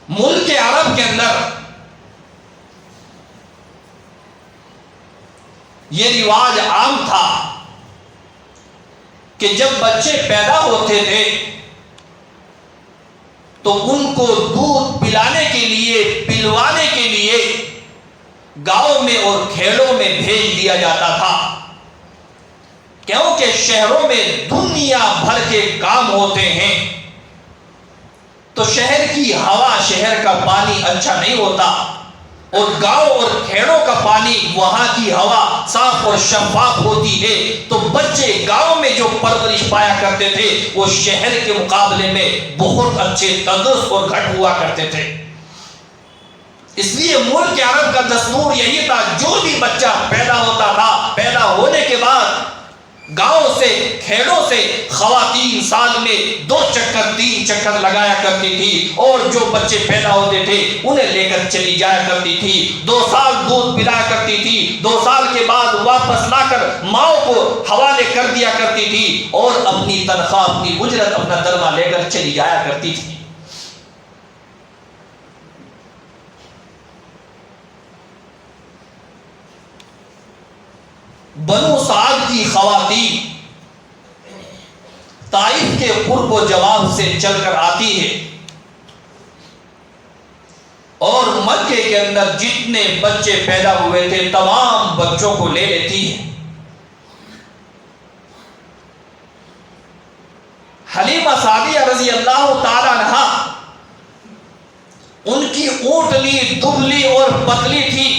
ملک عرب کے اندر یہ رواج عام تھا کہ جب بچے پیدا ہوتے تھے تو ان کو دودھ پلانے کے لیے، پلوانے کے لیے گاؤں میں اور کھیڑوں میں بھیج دیا جاتا تھا، کیونکہ شہروں میں دنیا بھر کے کام ہوتے ہیں تو شہر کی ہوا، شہر کا پانی اچھا نہیں ہوتا، اور گاؤں اور کھیڑوں کا پانی، وہاں کی ہوا صاف اور شفاف ہوتی ہے، تو بچے گاؤں میں جو پرورش پایا کرتے تھے وہ شہر کے مقابلے میں بہت اچھے، تندرست اور گھٹ ہوا کرتے تھے۔ اس لیے ملک عرب کا دستور یہی تھا، جو بھی بچہ پیدا ہوتا تھا، پیدا ہونے کے بعد گاؤں سے، کھیڑوں سے خواتین سال میں 2 چکر 3 چکر لگایا کرتی تھی، اور جو بچے پیدا ہوتے تھے انہیں لے کر چلی جایا کرتی تھی، 2 سال دودھ پلایا کرتی تھی، 2 سال کے بعد واپس لا کر ماؤں کو حوالے کر دیا کرتی تھی، اور اپنی تنخواہ، اپنی اجرت، اپنا درمہ لے کر چلی جایا کرتی تھی۔ بنو سعد کی خواتین طائف کے قرب و جواب سے چل کر آتی ہے اور مکے کے اندر جتنے بچے پیدا ہوئے تھے تمام بچوں کو لے لیتی ہے۔ حلیمہ سعدیہ رضی اللہ تعالی عنہا، ان کی اونٹنی دبلی اور پتلی تھی،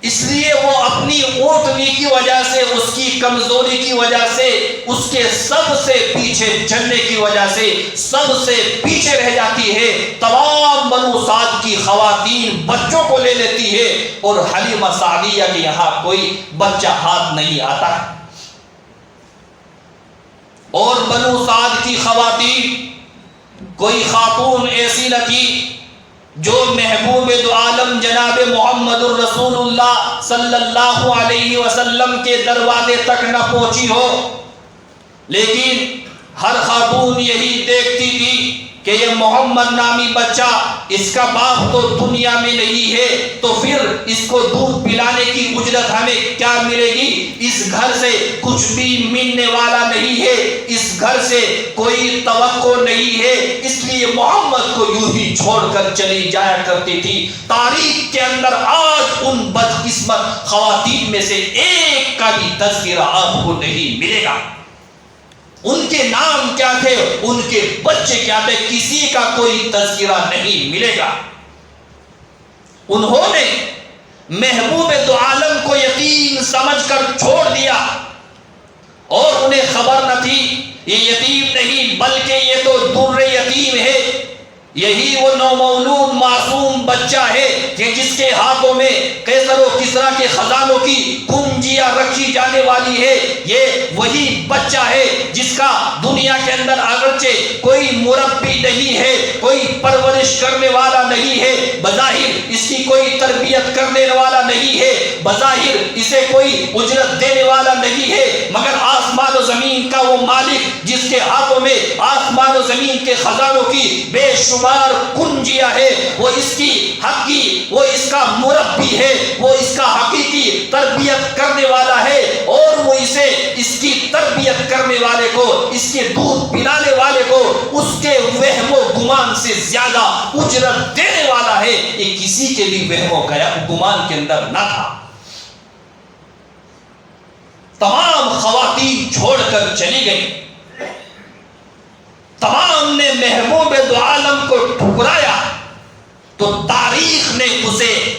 اس لیے وہ اپنی اونٹنی کی وجہ سے، اس کی کمزوری کی وجہ سے، اس کے سب سے پیچھے چلنے کی وجہ سے سب سے پیچھے رہ جاتی ہے۔ تمام بنو سعد کی خواتین بچوں کو لے لیتی ہے، اور حلیمہ سعدیہ کے یہاں کوئی بچہ ہاتھ نہیں آتا۔ اور بنو سعد کی خواتین، کوئی خاتون ایسی نہ تھی جو محبوب دو عالم جناب محمد الرسول اللہ صلی اللہ علیہ وسلم کے دروازے تک نہ پہنچی ہو، لیکن ہر خاتون یہی دیکھتی تھی کہ یہ محمد نامی بچہ، اس کا باپ تو دنیا میں نہیں ہے، تو پھر اس کو دودھ پلانے کی اجرت ہمیں کیا ملے گی؟ اس گھر سے کچھ بھی ملنے والا نہیں ہے، اس گھر سے کوئی توقع نہیں ہے، اس لیے محمد کو یوں ہی چھوڑ کر چلی جایا کرتی تھی۔ تاریخ کے اندر آج ان بدقسمت خواتین میں سے ایک کا بھی تذکرہ آپ کو نہیں ملے گا۔ ان کے نام کیا تھے، ان کے بچے کیا تھے، کسی کا کوئی تذکرہ نہیں ملے گا۔ انہوں نے محبوب دو عالم کو یتیم سمجھ کر چھوڑ دیا، اور انہیں خبر نہ تھی یہ یتیم نہیں بلکہ یہ تو در یتیم ہے، یہی وہ نومولود معصوم بچہ ہے کہ جس کے ہاتھوں میں قیصر و کسریٰ کے خزانوں کی کنجیاں رکھی جانے والی ہے، یہ وہی بچہ ہے جس کا دنیا کے اندر اگرچہ کوئی مربی نہیں ہے، کوئی پرورش کرنے والا نہیں ہے، بظاہر اس کی کوئی تربیت کرنے والا نہیں ہے، بظاہر اسے کوئی اجرت دینے والا نہیں ہے، مگر آسمان و زمین کا وہ مالک جس کے ہاتھوں میں آسمان و زمین کے خزانوں کی بے شمار کنجیاں ہے، وہ اس کی حقی، وہ اس کا مربی ہے، وہ اس کا حقیقی تربیت کرنے والا ہے، اور وہ اسے، اس کی تربیت کرنے والے کو، اس کے دودھ پلانے والے کو اس کے وہم و گمان سے زیادہ اجرت دینے والا ہے۔ یہ کسی کے بھی وہم و گمان کے اندر نہ تھا۔ تمام خواتین چھوڑ کر چلی گئی، تمام نے محبوب دو عالم کو ٹھکرایا، تو تاریخ نے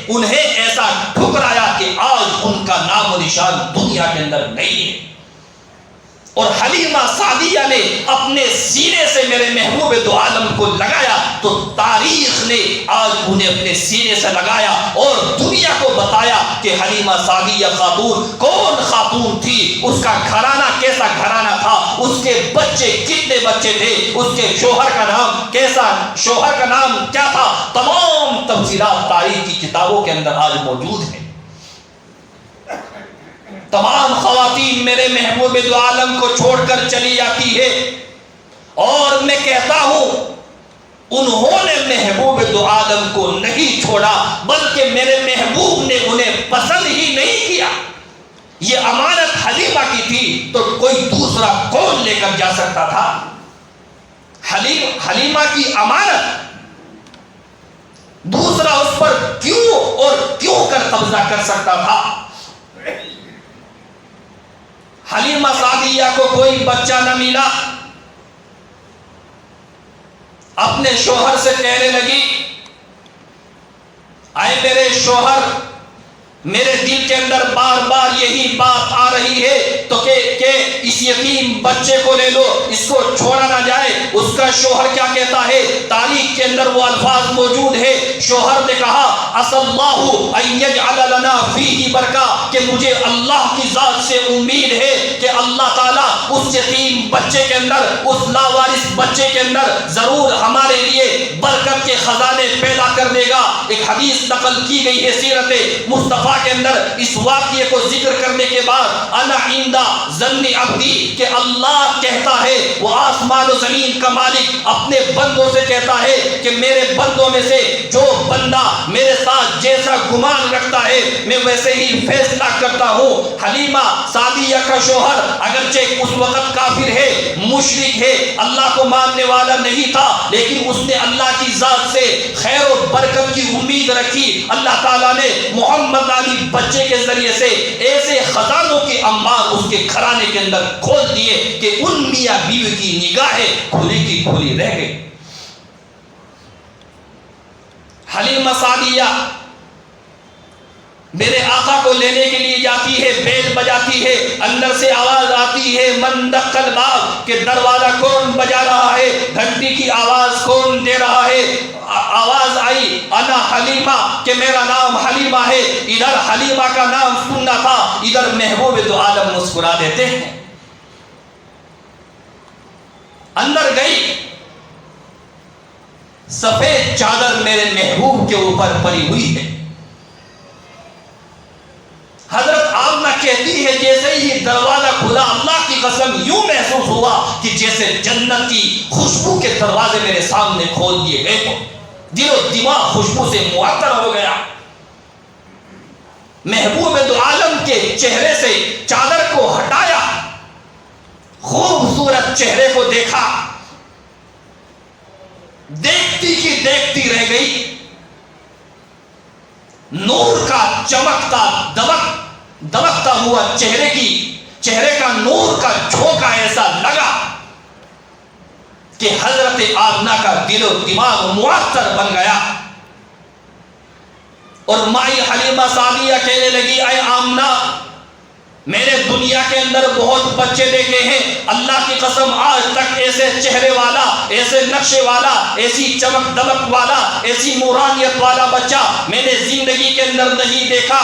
انہیں ایسا ٹھکرایا کہ آج ان کا نام و نشان دنیا کے اندر نہیں ہے۔ اور حلیمہ سعدیہ نے اپنے سینے سے میرے محبوب دو عالم کو لگایا، تو تاریخ نے آج انہیں اپنے سینے سے لگایا اور دنیا کو بتایا کہ حلیمہ سعدیہ خاتون کون خاتون تھی، اس کا گھرانہ کیسا گھرانہ تھا، اس کے بچے کتنے بچے تھے، اس کے شوہر کا نام کیسا، شوہر کا نام کیا تھا، تمام تفصیلات تاریخ کی کتابوں کے اندر آج موجود ہیں۔ تمام خواتین میرے محبوب دو عالم کو چھوڑ کر چلی جاتی ہے، اور میں کہتا ہوں انہوں نے محبوب دو عالم کو نہیں چھوڑا بلکہ میرے محبوب نے انہیں پسند ہی نہیں کیا۔ یہ امانت حلیمہ کی تھی تو کوئی دوسرا کون لے کر جا سکتا تھا؟ حلیمہ کی امانت دوسرا اس پر کیوں اور کیوں کر قبضہ کر سکتا تھا؟ حلیمہ سعدیہ کو کوئی بچہ نہ ملا، اپنے شوہر سے کہنے لگی، اے میرے شوہر، میرے دل کے اندر بار بار یہی بات آ رہی ہے تو کہ اس یتیم بچے کو لے لو، اس کو چھوڑا نہ جائے۔ اس کا شوہر کیا کہتا ہے؟ تاریخ کے اندر وہ الفاظ موجود ہے، شوہر نے کہا اسلم ان یجعل لنا فیہ برکہ، کہ مجھے اللہ کی ذات سے امید ہے کہ اللہ تعالیٰ اس یتیم بچے کے اندر، اس لاوارث بچے کے اندر ضرور ہمارے لیے برکت کے خزانے پیدا کر دے گا۔ ایک حدیث نقل کی گئی ہے سیرت مصطفیٰ کے اندر اس واقعے کو ذکر کرنے کے بعد، انا عندہ ظن عبدی، کہ اللہ کہتا ہے، وہ آسمان و زمین کا مالک اپنے بندوں سے کہتا ہے کہ میرے بندوں میں سے جو بندہ میرے ساتھ جیسا گمان رکھتا ہے میں ویسے ہی فیصلہ کرتا ہوں۔ حلیمہ سعدیہ کا شوہر اگرچہ اس وقت کافر ہے، مشرک ہے، اللہ کو ماننے والا نہیں تھا، لیکن اس نے اللہ کی ذات سے خیر و برکت کی امید رکھی۔ اللہ تعالیٰ نے محمد علی بچے کے ذریعے سے ایسے خزانوں کے انبار اس کے گھرانے کے اندر کھول دیے کہ ان میاں بیوی کی نگاہیں کھلی کی کھلی رہ گئی۔ حلیمہ سعدیہ میرے آقا کو لینے کے لیے جاتی ہے، بیل بجاتی ہے، اندر سے آواز آتی ہے من دق الباب، کہ دروازہ کون بجا رہا ہے، گھنٹی کی آواز کون دے رہا ہے۔ آواز آئی انا حلیمہ، کہ میرا نام حلیمہ ہے۔ ادھر حلیمہ کا نام سننا تھا، ادھر محبوب دو عالم مسکرا دیتے ہیں۔ اندر گئی، سفید چادر میرے محبوب کے اوپر پڑی ہوئی ہے۔ حضرت آمنہ کہتی ہے جیسے ہی دروازہ کھلا، اللہ کی قسم یوں محسوس ہوا کہ جیسے جنت کی خوشبو کے دروازے میرے سامنے کھول دیے گئے ہو، دل و دماغ خوشبو سے معطر ہو گیا۔ محبوب دو عالم کے چہرے سے چادر کو ہٹایا، خوبصورت چہرے کو دیکھا، دیکھتی کی دیکھتی رہ گئی۔ نور کا چمکتا دمکتا ہوا چہرے کا نور کا جھونکا ایسا لگا کہ حضرت آمنہ کا دل و دماغ معطر بن گیا۔ اور مائی حلیمہ سعدیہ کہنے لگی اے آمنہ، میں نے دنیا کے اندر بہت بچے دیکھے ہیں، اللہ کی قسم آج تک ایسے چہرے والا، ایسے نقشے والا، ایسی چمک دمک والا، ایسی نورانیت والا بچہ میں نے زندگی کے اندر نہیں دیکھا۔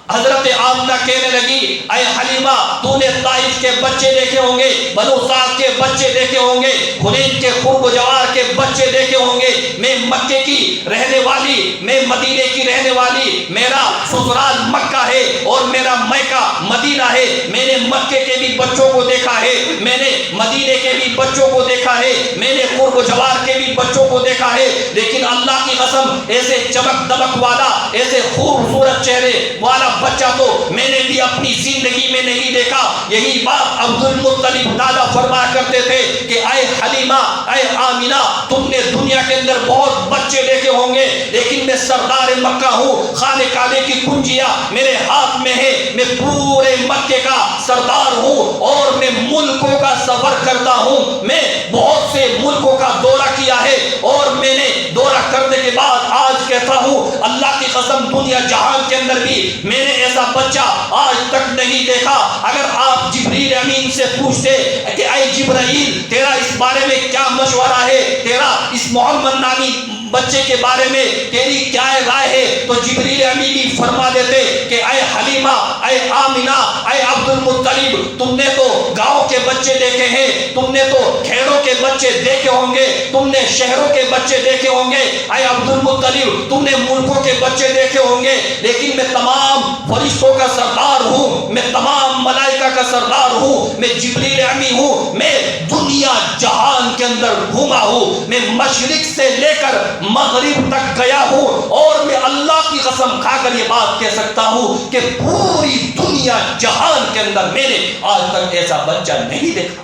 حضرت آمنہ کہنے لگی اے حلیمہ، تو نے طائف کے بچے دیکھے ہوں گے، بنو سعد کے بچے دیکھے ہوں گے، حنین کے خرب و جوار کے بچے دیکھے ہوں گے، میں مکے کی رہنے والی، میں مدینے کی رہنے والی، میرا سسرال مکہ ہے اور میرا میکہ مدینہ ہے۔ میں نے مکے کے بھی بچوں کو دیکھا ہے، میں نے مدینے کے بھی بچوں کو دیکھا ہے، میں نے خرب و جوار کے بھی بچوں کو دیکھا ہے، لیکن اللہ کی قسم ایسے چمک دمک والا، ایسے خوبصورت چہرے والا بچہ تو میں نے بھی اپنی زندگی میں نہیں دیکھا۔ یہی بات عبدل دادا فرمایا کرتے تھے کہ اے حلیمہ، اے آمنہ، تم نے دنیا کے اندر بہت بچے دیکھے ہوں گے، لیکن میں سردار مکہ ہوں، خانے کعبے کی کنجیاں میرے ہاتھ میں ہے، میں پورے مکے کا سردار ہوں اور میں ملکوں کا سفر کرتا ہوں۔ میں بہت سے ملکوں کا دورہ کیا ہے اور میں نے دورہ کرنے کے بعد آج کہتا ہوں اللہ کی قسم دنیا جہان کے اندر بھی میں نے ایسا بچہ آج تک نہیں دیکھا۔ اگر آپ جبریل امین سے پوچھتے کہ اے جبرائیل، تیرا اس بارے میں کیا مشورہ ہے، تیرا اس محمد نامی بچے کے بارے میں تیری کیا رائے ہے؟ تو جبریل امین فرما دیتے کہ اے حلیمہ، اے آمینہ، اے عبد المطلب، تم نے تو گاؤں کے بچے دیکھے ہیں، تم نے تو کھیڑوں کے بچے دیکھے ہوں گے، تم نے شہروں کے بچے دیکھے ہوں گے، اے عبد المطلب تم نے ملکوں کے بچے دیکھے ہوں گے، لیکن میں تمام فرشتوں کا سردار ہوں، میں تمام ملائکہ کا سردار ہوں، میں جبریل امین ہوں، میں دنیا جہان کے اندر گھوما ہوں، میں مشرق سے لے کر مغرب تک گیا ہوں، اور میں اللہ کی قسم کھا کر یہ بات کہہ سکتا ہوں کہ پوری دنیا جہان کے اندر میں نے آج تک ایسا بچہ نہیں دیکھا۔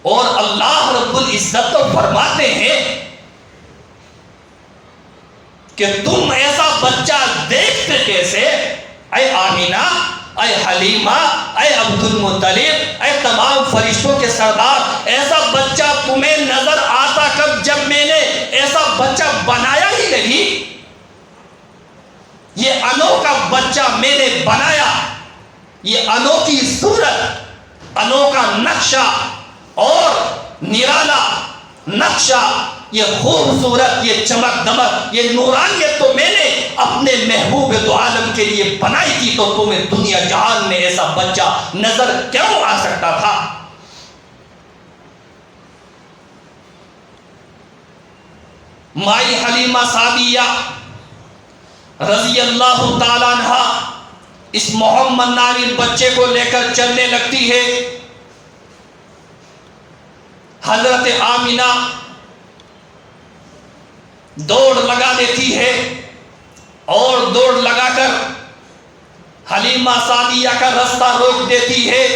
اور اللہ رب العزت تو فرماتے ہیں کہ تم ایسا بچہ دیکھتے کیسے؟ اے آمینہ، اے حلیمہ، اے عبد المطلب، اے تمام فرشتوں کے سردار، ایسا بچہ تمہیں نظر آتا کب؟ جب میں نے ایسا بچہ بنایا ہی نہیں۔ یہ انوکھا بچہ میں نے بنایا، یہ انوکھی صورت، انوکھا نقشہ اور نرالا نقشہ، یہ خوبصورت، یہ چمک دمک، یہ نورانیت تو میں نے اپنے محبوب دو عالم کے لیے بنائی تھی، تو تمہیں دنیا جہان میں ایسا بچہ نظر کیوں آ سکتا تھا؟ مائی حلیمہ سعدیہ رضی اللہ تعالیٰ عنہ اس محمد نامی بچے کو لے کر چلنے لگتی ہے۔ حضرت آمینہ دوڑ لگا دیتی ہے، اور دوڑ لگا کر حلیمہ سعدیہ کا رستہ روک دیتی ہے۔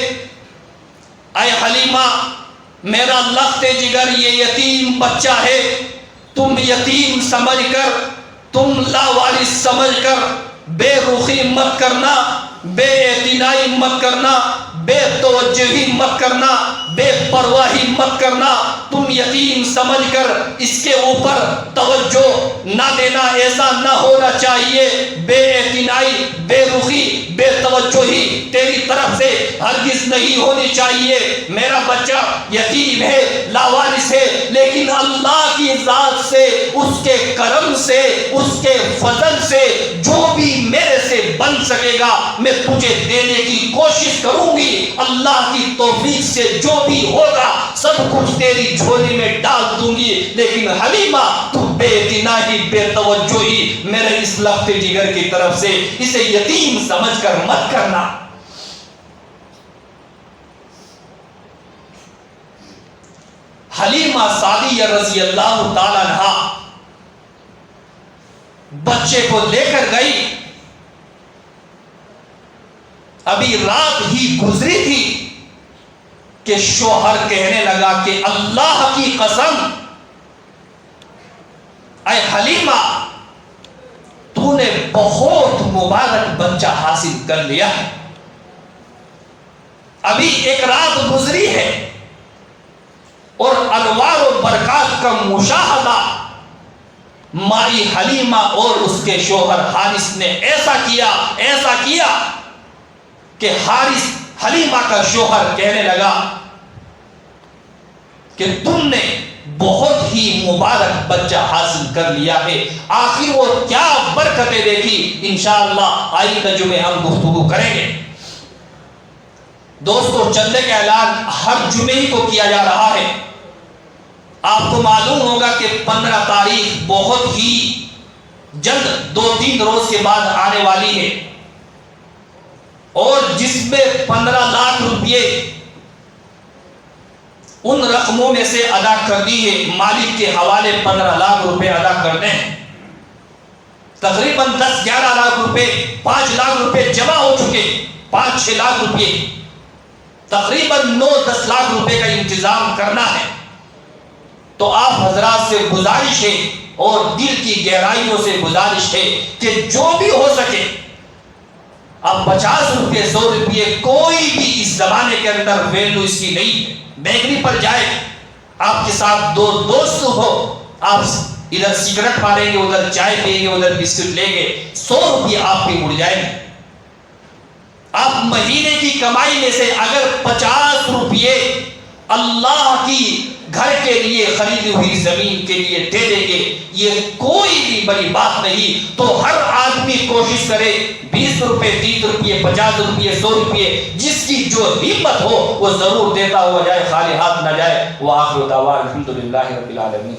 اے حلیمہ، میرا لخت جگر یہ یتیم بچہ ہے، تم یتیم سمجھ کر، تم لاوارث سمجھ کر بے رخی مت کرنا، بے اعتنائی مت کرنا، بے توجہی مت کرنا، بے پرواہی مت کرنا، تم یتیم سمجھ کر اس کے اوپر توجہ نہ دینا، ایسا نہ ہونا چاہیے۔ بے اعتنائی، بے رخی، بے توجہی تیری طرف سے ہرگز نہیں ہونی چاہیے۔ میرا بچہ یتیم ہے، لاوارث ہے، لیکن اللہ کی ذات سے، اس کے کرم سے، اس کے فضل سے جو بھی میرے سے بن سکے گا میں تجھے دینے کی کوشش کروں گی۔ اللہ کی توفیق سے جو بھی ہوگا سب کچھ تیری جھولی میں ڈال دوں گی، لیکن حلیمہ تو بے اعتنائی، بے توجہی میرے اس لخت جگر کی طرف سے اسے یتیم سمجھ کر مت کرنا۔ حلیمہ سعدیہ رضی اللہ تعالیٰ عنہ بچے کو لے کر گئی، ابھی رات ہی گزری تھی کہ شوہر کہنے لگا کہ اللہ کی قسم اے حلیمہ تو نے بہت مبارک بچہ حاصل کر لیا ہے، ابھی ایک رات گزری ہے اور انوار و برکات کا مشاہدہ مائی حلیمہ اور اس کے شوہر حارث نے ایسا کیا کہ حلیمہ کا شوہر کہنے لگا کہ تم نے بہت ہی مبارک بچہ حاصل کر لیا ہے، آخر وہ کیا برکتیں دیکھی، انشاءاللہ آئندہ جمعے ہم گفتگو کریں گے۔ دوستو، چندے کا اعلان ہر جمعے ہی کو کیا جا رہا ہے۔ آپ کو معلوم ہوگا کہ 15 تاریخ بہت ہی جلد 2-3 روز کے بعد آنے والی ہے، اور جس میں 15 لاکھ روپئے ان رقموں میں سے ادا کر دی ہے، مالک کے حوالے 15 لاکھ روپے ادا کرنے ہیں۔ تقریباً 10-11 لاکھ روپے، 5 لاکھ روپے جمع ہو چکے، 5-6 لاکھ روپے، تقریباً 9-10 لاکھ روپے کا انتظام کرنا ہے۔ تو آپ حضرات سے گزارش ہے اور دل کی گہرائیوں سے گزارش ہے کہ جو بھی ہو سکے، اب 50 روپے 100 روپے کوئی بھی اس زمانے کے اندر ویلو اس کی نہیں ہے۔ بیکری پر جائے، آپ کے ساتھ 2 دوست ہو، آپ ادھر سگریٹ ماریں گے، ادھر چائے پئیں گے، ادھر بسکٹ لیں گے، 100 روپے آپ کے اڑ جائیں گے۔ آپ مہینے کی کمائی میں سے اگر 50 روپے اللہ باقی گھر کے لیے خریدی ہوئی زمین کے لیے دے دیں گے، یہ کوئی بھی بڑی بات نہیں۔ تو ہر آدمی کوشش کرے 20 روپے، 30 روپے، 50 روپے، 100 روپے، جس کی جو ہمت ہو وہ ضرور دیتا ہوا جائے، خالی ہاتھ نہ جائے۔ وآخر دعوانا الحمدللہ رب العالمین۔